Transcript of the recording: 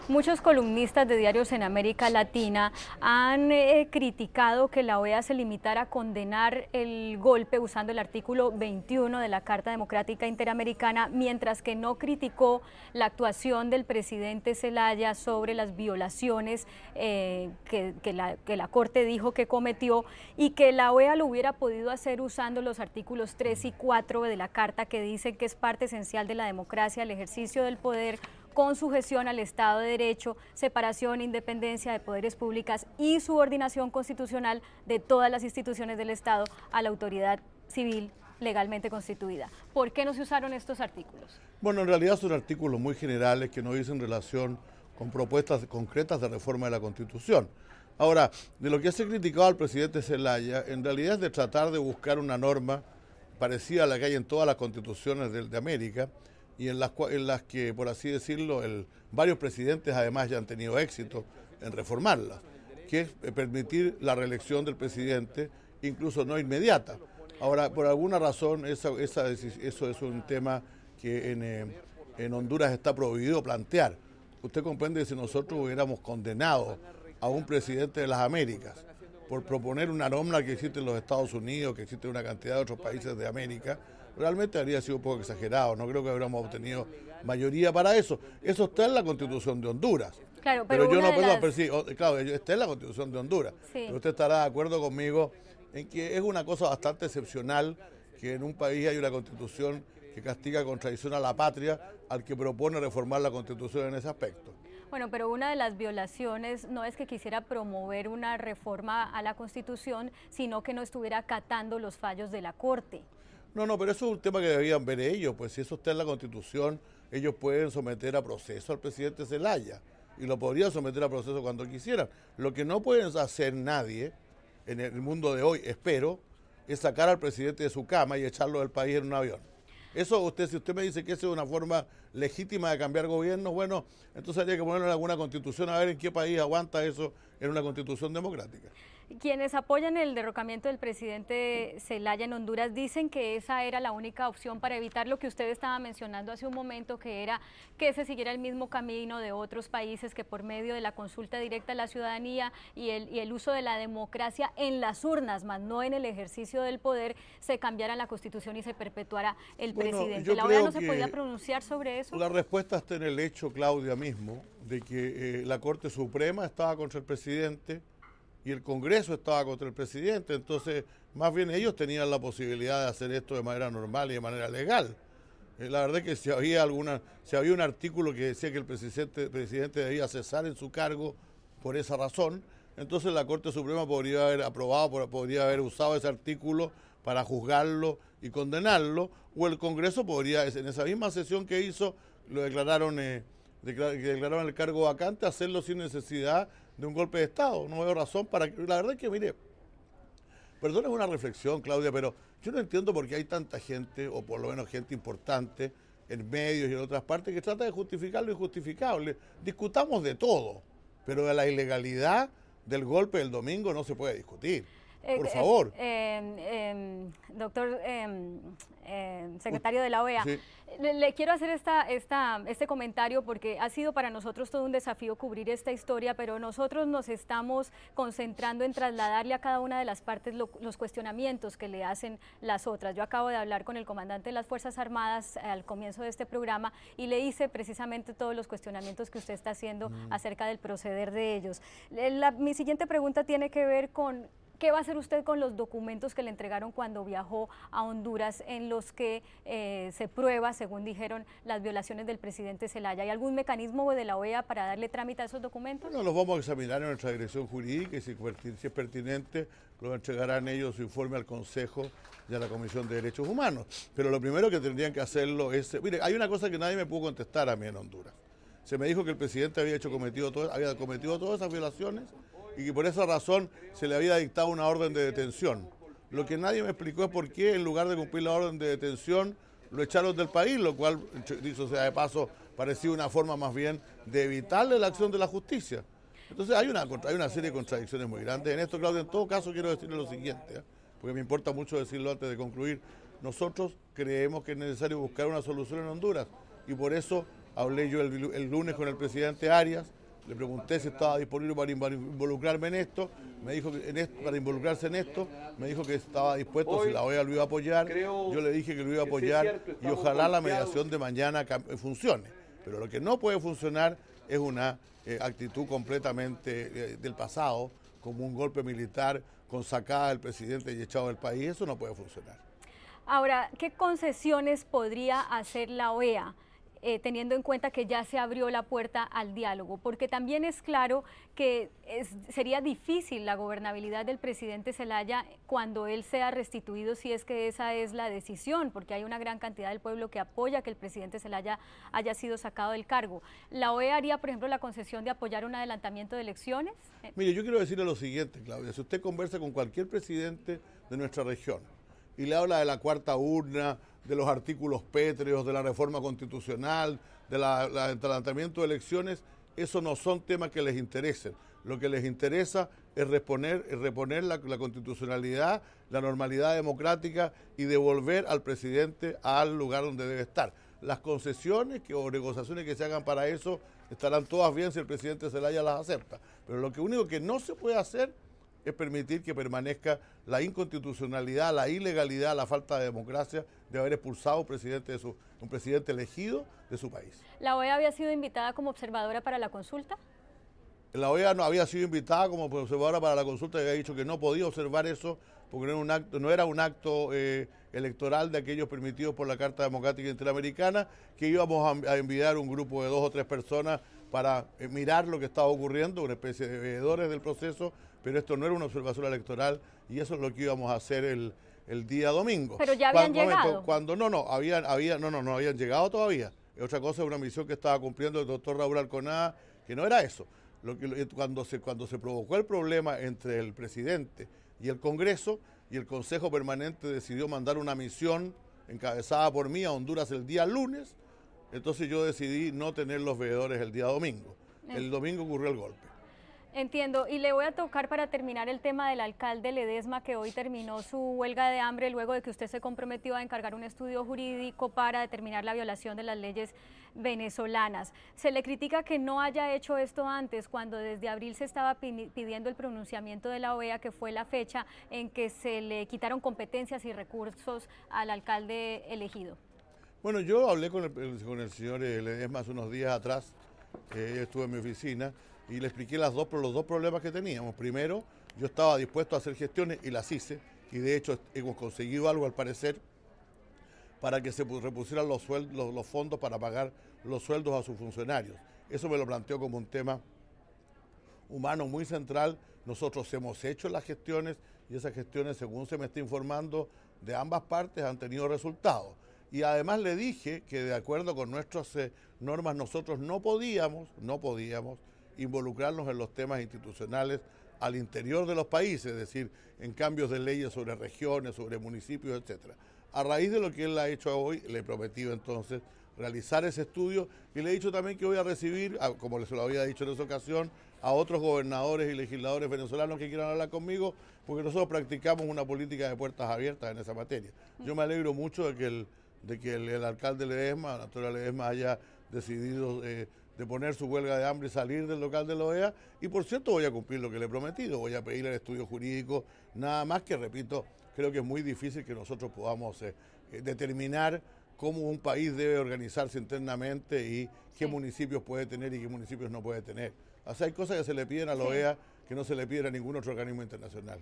Muchos columnistas de diarios en América Latina han criticado que la OEA se limitara a condenar el golpe usando el artículo 21 de la Carta Democrática Interamericana, mientras que no criticó la actuación del presidente Zelaya sobre las violaciones que la Corte dijo que cometió, y que la OEA lo hubiera podido hacer usando los artículos 3 y 4 de la Carta, que dicen que es parte esencial de la democracia, el ejercicio del poder con sujeción al Estado de Derecho, separación e independencia de poderes públicas y subordinación constitucional de todas las instituciones del Estado a la autoridad civil legalmente constituida. ¿Por qué no se usaron estos artículos? Bueno, en realidad son artículos muy generales que no dicen relación con propuestas concretas de reforma de la Constitución. Ahora, de lo que se ha criticado al presidente Zelaya, en realidad es de tratar de buscar una norma parecida a la que hay en todas las constituciones de América, y en las que, por así decirlo, varios presidentes además ya han tenido éxito en reformarlas, que es permitir la reelección del presidente, incluso no inmediata. Ahora, por alguna razón, eso es un tema que en Honduras está prohibido plantear. Usted comprende que si nosotros hubiéramos condenado a un presidente de las Américas por proponer una norma que existe en los Estados Unidos, que existe en una cantidad de otros países de América, realmente habría sido un poco exagerado. No creo que hubiéramos obtenido mayoría para eso. Eso está en la Constitución de Honduras. Claro, pero yo no puedo percibir, claro, está en la Constitución de Honduras. Sí. Pero usted estará de acuerdo conmigo en que es una cosa bastante excepcional que en un país hay una Constitución que castiga con traición a la patria al que propone reformar la Constitución en ese aspecto. Bueno, pero una de las violaciones no es que quisiera promover una reforma a la Constitución, sino que no estuviera acatando los fallos de la Corte. No, pero eso es un tema que debían ver ellos, pues si eso está en la Constitución, ellos pueden someter a proceso al presidente Zelaya, y lo podrían someter a proceso cuando quisieran. Lo que no pueden hacer nadie en el mundo de hoy, espero, es sacar al presidente de su cama y echarlo del país en un avión. Eso, si usted me dice que esa es una forma legítima de cambiar gobierno, bueno, entonces habría que ponerlo en alguna constitución, a ver en qué país aguanta eso en una constitución democrática. Quienes apoyan el derrocamiento del presidente Zelaya en Honduras dicen que esa era la única opción para evitar lo que usted estaba mencionando hace un momento, que era que se siguiera el mismo camino de otros países, que por medio de la consulta directa a la ciudadanía y el uso de la democracia en las urnas, más no en el ejercicio del poder, se cambiara la Constitución y se perpetuara el presidente. ¿La OEA no se podía pronunciar sobre eso? La respuesta está en el hecho, Claudia, mismo, de que la Corte Suprema estaba contra el presidente y el Congreso estaba contra el presidente. Entonces, más bien ellos tenían la posibilidad de hacer esto de manera normal y de manera legal. La verdad es que si había un artículo que decía que el presidente debía cesar en su cargo por esa razón, entonces la Corte Suprema podría haber aprobado, podría haber usado ese artículo para juzgarlo y condenarlo, o el Congreso podría, en esa misma sesión que hizo, lo declararon el cargo vacante, hacerlo sin necesidad de un golpe de Estado. No veo razón para que... La verdad es que, mire, perdón, es una reflexión, Claudia, pero yo no entiendo por qué hay tanta gente, o por lo menos gente importante, en medios y en otras partes, que trata de justificar lo injustificable. Discutamos de todo, pero de la ilegalidad del golpe del domingo no se puede discutir. Por favor. Doctor secretario de la OEA, sí. Le quiero hacer este comentario porque ha sido para nosotros todo un desafío cubrir esta historia, pero nosotros nos estamos concentrando en trasladarle a cada una de las partes los cuestionamientos que le hacen las otras. Yo acabo de hablar con el comandante de las Fuerzas Armadas al comienzo de este programa y le hice precisamente todos los cuestionamientos que usted está haciendo acerca del proceder de ellos. Mi siguiente pregunta tiene que ver con ¿qué va a hacer usted con los documentos que le entregaron cuando viajó a Honduras, en los que se prueba, según dijeron, las violaciones del presidente Zelaya? ¿Hay algún mecanismo de la OEA para darle trámite a esos documentos? Bueno, los vamos a examinar en nuestra dirección jurídica y si es pertinente, lo entregarán ellos su informe al Consejo y a la Comisión de Derechos Humanos. Pero lo primero que tendrían que hacerlo es... Mire, hay una cosa que nadie me pudo contestar a mí en Honduras. Se me dijo que el presidente había cometido todas esas violaciones y que por esa razón se le había dictado una orden de detención. Lo que nadie me explicó es por qué, en lugar de cumplir la orden de detención, lo echaron del país, lo cual, dicho sea de paso, parecía una forma más bien de evitarle la acción de la justicia. Entonces hay una serie de contradicciones muy grandes en esto, Claudia. En todo caso quiero decirle lo siguiente, porque me importa mucho decirlo antes de concluir. Nosotros creemos que es necesario buscar una solución en Honduras y por eso hablé yo el lunes con el presidente Arias, Le pregunté si estaba disponible para involucrarme en esto, me dijo que para involucrarse en esto, me dijo que estaba dispuesto, si la OEA lo iba a apoyar, yo le dije que lo iba a apoyar y ojalá la mediación de mañana funcione. Pero lo que no puede funcionar es una actitud completamente del pasado, como un golpe militar con sacada del presidente y echado del país. Eso no puede funcionar. Ahora, ¿qué concesiones podría hacer la OEA? Teniendo en cuenta que ya se abrió la puerta al diálogo, porque también es claro que sería difícil la gobernabilidad del presidente Zelaya cuando él sea restituido, si es que esa es la decisión, porque hay una gran cantidad del pueblo que apoya que el presidente Zelaya haya sido sacado del cargo. ¿La OEA haría, por ejemplo, la concesión de apoyar un adelantamiento de elecciones? Mire, yo quiero decirle lo siguiente, Claudia, si usted conversa con cualquier presidente de nuestra región y le habla de la cuarta urna, de los artículos pétreos, de la reforma constitucional, del adelantamiento de elecciones, esos no son temas que les interesen. Lo que les interesa es reponer la constitucionalidad, la normalidad democrática y devolver al presidente al lugar donde debe estar. Las concesiones o negociaciones que se hagan para eso estarán todas bien si el presidente Zelaya las acepta. Pero lo único que no se puede hacer es permitir que permanezca la inconstitucionalidad, la ilegalidad, la falta de democracia de haber expulsado a un presidente elegido de su país. ¿La OEA había sido invitada como observadora para la consulta? La OEA no había sido invitada como observadora para la consulta y había dicho que no podía observar eso porque no era un acto electoral de aquellos permitidos por la Carta Democrática Interamericana, que íbamos a enviar un grupo de 2 o 3 personas para mirar lo que estaba ocurriendo, una especie de veedores del proceso, pero esto no era una observación electoral y eso es lo que íbamos a hacer el día domingo. Pero ya habían llegado. No habían llegado todavía. Otra cosa es una misión que estaba cumpliendo el doctor Raúl Alconada, que no era eso. Cuando se provocó el problema entre el presidente y el Congreso, y el Consejo Permanente decidió mandar una misión encabezada por mí a Honduras el día lunes, entonces yo decidí no tener los veedores el día domingo. El domingo ocurrió el golpe. Entiendo, y le voy a tocar para terminar el tema del alcalde Ledesma, que hoy terminó su huelga de hambre luego de que usted se comprometió a encargar un estudio jurídico para determinar la violación de las leyes venezolanas. Se le critica que no haya hecho esto antes, cuando desde abril se estaba pidiendo el pronunciamiento de la OEA, que fue la fecha en que se le quitaron competencias y recursos al alcalde elegido. Bueno, yo hablé con el señor Ledesma hace unos días atrás, estuve en mi oficina, y le expliqué los dos problemas que teníamos. Primero, yo estaba dispuesto a hacer gestiones y las hice, y de hecho hemos conseguido algo al parecer para que se repusieran los fondos para pagar los sueldos a sus funcionarios. Eso me lo planteó como un tema humano muy central. Nosotros hemos hecho las gestiones y esas gestiones, según se me está informando, de ambas partes han tenido resultados. Y además le dije que de acuerdo con nuestras normas nosotros no podíamos involucrarnos en los temas institucionales al interior de los países, es decir, en cambios de leyes sobre regiones, sobre municipios, etcétera. A raíz de lo que él ha hecho hoy, le he prometido entonces realizar ese estudio y le he dicho también que voy a recibir, como se lo había dicho en esa ocasión, a otros gobernadores y legisladores venezolanos que quieran hablar conmigo, porque nosotros practicamos una política de puertas abiertas en esa materia. Yo me alegro mucho de que el alcalde Ledesma, Antonio Ledesma, haya decidido de poner su huelga de hambre y salir del local de la OEA, y por cierto voy a cumplir lo que le he prometido, voy a pedir el estudio jurídico, nada más que, repito, creo que es muy difícil que nosotros podamos determinar cómo un país debe organizarse internamente y qué municipios puede tener y qué municipios no puede tener. O sea, hay cosas que se le piden a la OEA que no se le piden a ningún otro organismo internacional.